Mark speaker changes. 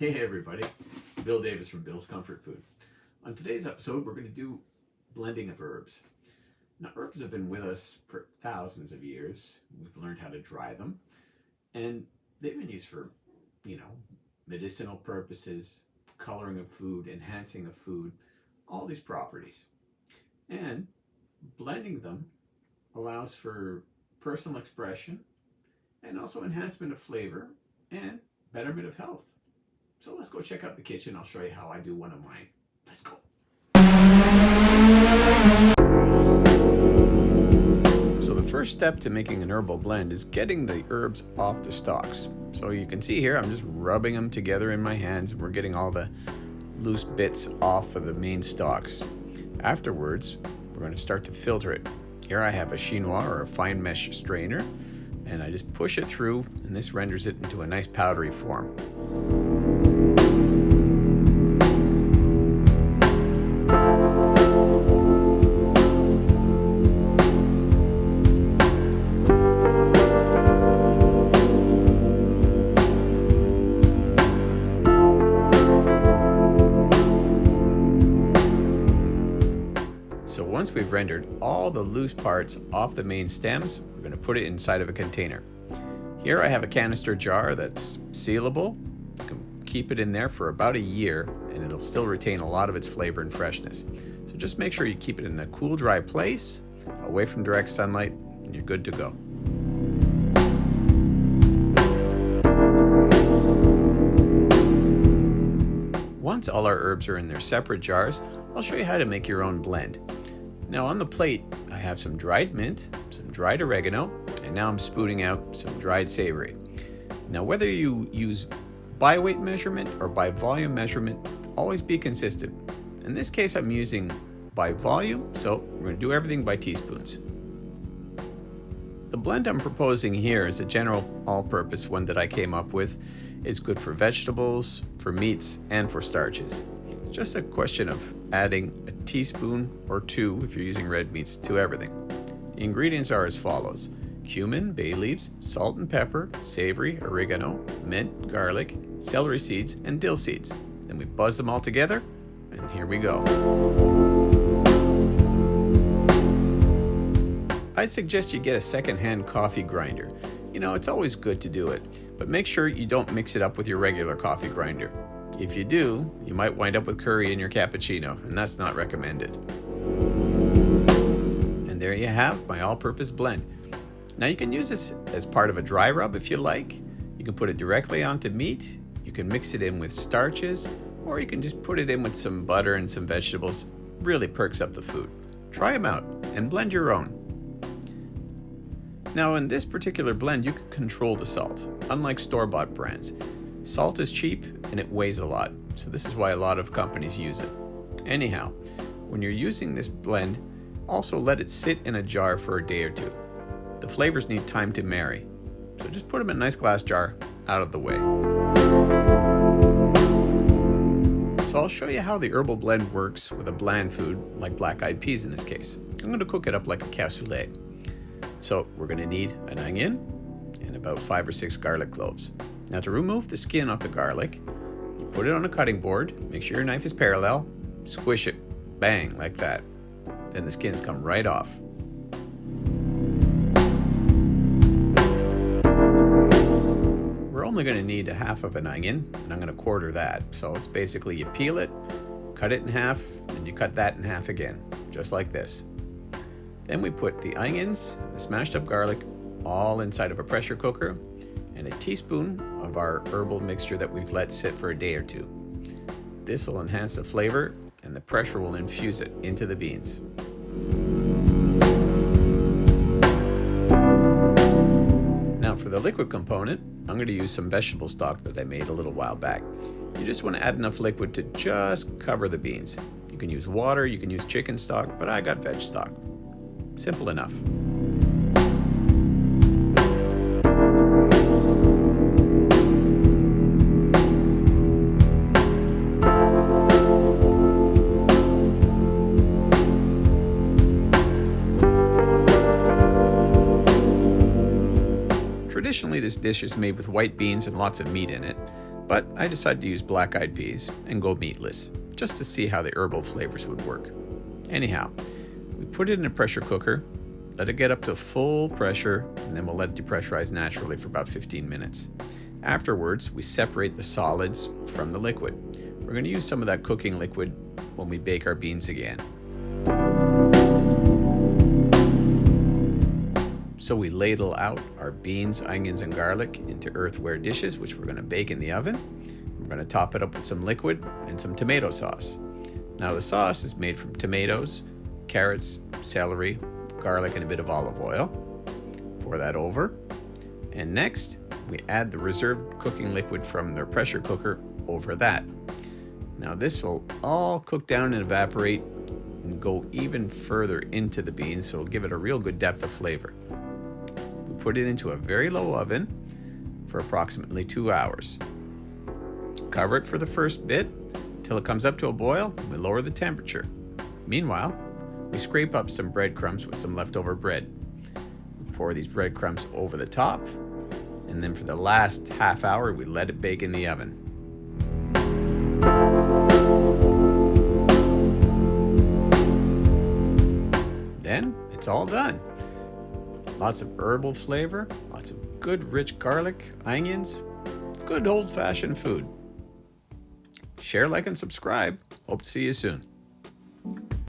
Speaker 1: Hey everybody, it's Bill Davis from Bill's Comfort Food. On today's episode, we're going to do blending of herbs. Now, herbs have been with us for thousands of years. We've learned how to dry them, and they've been used for, medicinal purposes, coloring of food, enhancing of food, all these properties. And blending them allows for personal expression and also enhancement of flavor and betterment of health. So let's go check out the kitchen. I'll show you how I do one of mine. Let's go. So the first step to making an herbal blend is getting the herbs off the stalks. So you can see here, I'm just rubbing them together in my hands and we're getting all the loose bits off of the main stalks. Afterwards, we're going to start to filter it. Here I have a chinois or a fine mesh strainer, and I just push it through, and this renders it into a nice powdery form. So once we've rendered all the loose parts off the main stems, we're going to put it inside of a container. Here I have a canister jar that's sealable. You can keep it in there for about a year and it'll still retain a lot of its flavor and freshness. So just make sure you keep it in a cool, dry place, away from direct sunlight, and you're good to go. Once all our herbs are in their separate jars, I'll show you how to make your own blend. Now on the plate, I have some dried mint, some dried oregano, and now I'm spooning out some dried savory. Now whether you use by weight measurement or by volume measurement, always be consistent. In this case, I'm using by volume, so we're going to do everything by teaspoons. The blend I'm proposing here is a general all-purpose one that I came up with. It's good for vegetables, for meats, and for starches. It's just a question of adding a teaspoon or two, if you're using red meats, to everything. The ingredients are as follows: cumin, bay leaves, salt and pepper, savory, oregano, mint, garlic, celery seeds, and dill seeds. Then we buzz them all together, and here we go. I suggest you get a second-hand coffee grinder. It's always good to do it, but make sure you don't mix it up with your regular coffee grinder. If you do, you might wind up with curry in your cappuccino, and that's not recommended. And there you have my all-purpose blend. Now you can use this as part of a dry rub if you like. You can put it directly onto meat, you can mix it in with starches, or you can just put it in with some butter and some vegetables. Really perks up the food. Try them out and blend your own. Now in this particular blend, you can control the salt, unlike store-bought brands. Salt is cheap and it weighs a lot, so this is why a lot of companies use it. Anyhow, when you're using this blend, also let it sit in a jar for a day or two. The flavors need time to marry, so just put them in a nice glass jar out of the way. So I'll show you how the herbal blend works with a bland food like black-eyed peas in this case. I'm going to cook it up like a cassoulet. So we're going to need an onion and about 5 or 6 garlic cloves. Now to remove the skin off the garlic, you put it on a cutting board, make sure your knife is parallel, squish it, bang, like that. Then the skins come right off. We're only going to need a half of an onion, and I'm going to quarter that. So it's basically you peel it, cut it in half, and you cut that in half again, just like this. Then we put the onions, the smashed up garlic, all inside of a pressure cooker, and a teaspoon of our herbal mixture that we've let sit for a day or two. This will enhance the flavor, and the pressure will infuse it into the beans. Now for the liquid component, I'm going to use some vegetable stock that I made a little while back. You just want to add enough liquid to just cover the beans. You can use water, you can use chicken stock, but I got veg stock. Simple enough. Traditionally, this dish is made with white beans and lots of meat in it, But I decided to use black-eyed peas and go meatless, just to see how the herbal flavors would work. Anyhow, we put it in a pressure cooker, let it get up to full pressure, and then we'll let it depressurize naturally for about 15 minutes. Afterwards, we separate the solids from the liquid. We're going to use some of that cooking liquid when we bake our beans again. So we ladle out our beans, onions, and garlic into earthenware dishes, which we're going to bake in the oven. We're going to top it up with some liquid and some tomato sauce. Now the sauce is made from tomatoes, carrots, celery, garlic, and a bit of olive oil. Pour that over. And next, we add the reserved cooking liquid from the pressure cooker over that. Now this will all cook down and evaporate and go even further into the beans, so it'll give it a real good depth of flavor. We put it into a very low oven for approximately 2 hours. Cover it for the first bit till it comes up to a boil, and we lower the temperature. Meanwhile, we scrape up some breadcrumbs with some leftover bread. We pour these breadcrumbs over the top, and then for the last half hour, we let it bake in the oven. Then it's all done. Lots of herbal flavor, lots of good rich garlic, onions, good old-fashioned food. Share, like, and subscribe. Hope to see you soon.